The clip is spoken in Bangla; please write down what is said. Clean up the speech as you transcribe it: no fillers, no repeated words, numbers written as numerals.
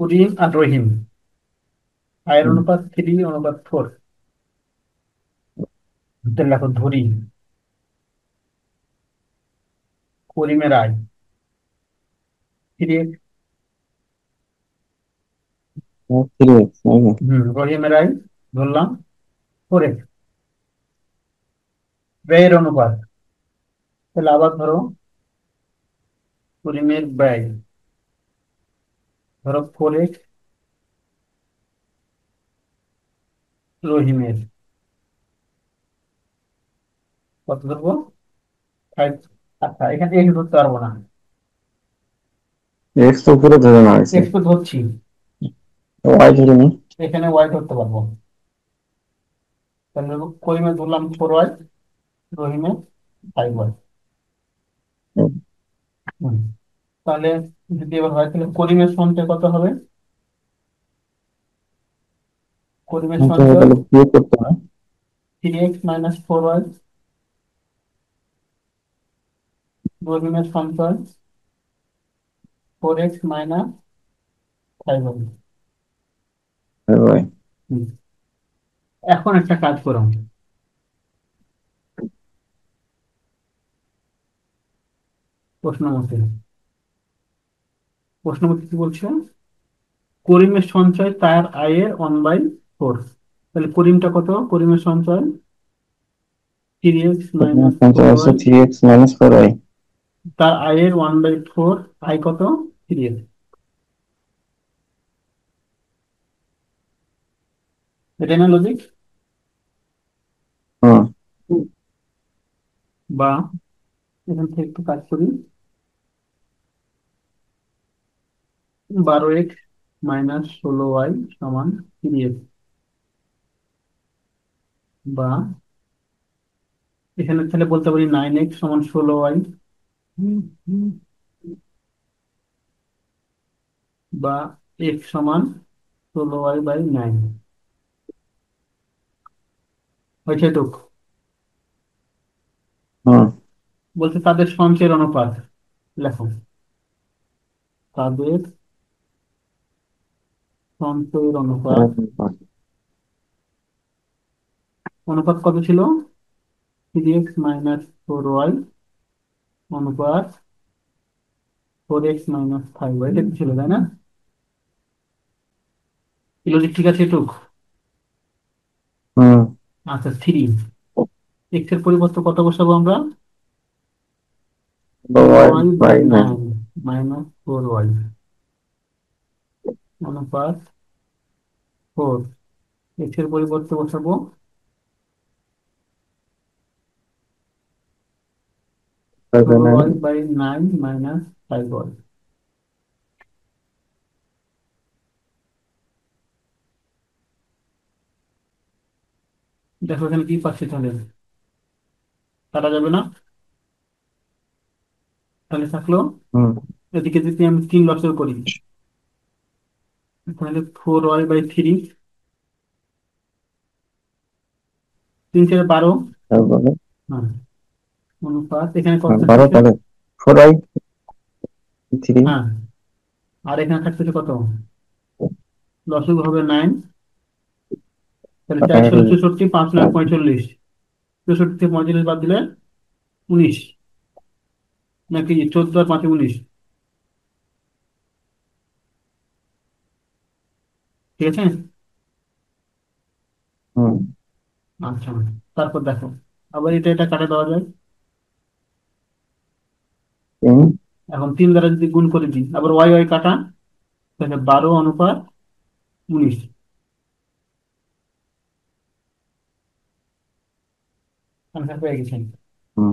করিম আর রহিম, আয়ের অনুপাত 3:4। লেখো ধরি করিমের আয় 3x, 3x, তাই না? রহিমের আয় ধরলাম 4x। ব্যয়ের অনুপাত, তাহলে আবার ধরো করিমের ব্যয়, ধরো 4x, রহিমের কত ধরবো, 5। আচ্ছা, এখানে এক্স ধরতে পারবো না। এক্স তো উপরে ধরে নেওয়া হয়েছে। এক্স তো ধরছি, ওয়াই ধরে নি। এখানে ওয়াই ধরতে পারবো। তাহলে করিমে ধরলাম 4y, রহিমে 5y। তাহলে যদি এবার হয় তাহলে করিমের সঞ্চয় কত হবে? করিমের সঞ্চয় তাহলে বিয়োগ করতে হয়। 3x - 4y, রহিমের সঞ্চয় 4x - 5y। ওয়াই। এখন একটা কাজ করো, প্রশ্ন মতে, প্রশ্ন মতে কি বলছে, করিমের সঞ্চয় তার আয়ের 1/4। তাহলে করিমটা কত, করিমের সঞ্চয় 3x - পঞ্চাশ 4y, আছে 3x - 4y। তার আয়ের 1/4, আয় কত, 3x। এটাই না লজিক? হুম। বা এখান থেকে একটু কাজ করি, 12x - 16y সমান 3x। বা এখানে তাহলে বলতে পারি 9x সমান 16y। বা x সমান 16y/9। হয়েছে তো? হুম। বলছে তাদের সঞ্চয়ের অনুপাত লেখো, তাদের সঞ্চয়ের অনুপাত, অনুপাত কত ছিল, 3x - 4y অনুপাত 4x - 5y, এটা কি ছিল তাই না? এই লজিক ঠিক আছে এটুক? হুম। আচ্ছা, 3x এর পরিবর্তে কত বসাবো আমরা, Y Y by by nine. Nine minus 4y অনুপাত 4। এক্স এর পরিবর্তে বসাবো 16y/9 মাইনাস 5y। দেখো এখানে কি পাচ্ছি তাহলে, কাটা যাবে না, তাহলে থাকলো, হুম। এদিকে যদি আমি 3 লসের করি, তাহলে 4y/3, 3 × 12। তারপরে হ্যাঁ, অনুপাত এখানে কত 12, থাকতেছে, তাহলে 4i/3। হ্যাঁ, আর এখানে থাকতেছে কত, লসগু হবে 9। তাহলে 4 × 16 = 5×9 = 45। 64 থেকে 45 বাদ দিলে 19, নাকি 14 আর 5 = 19, ঠিক আছে? হুম। আচ্ছা, তারপর দেখো আবার এটা এটা কাটা দেওয়া যায়। তিন। এখন 3 দ্বারা যদি গুণ করে দিই, আবার ওয়াই ওয়াই কাটা, তাহলে 12:19। আনসার পেয়ে গেছেন। হুম।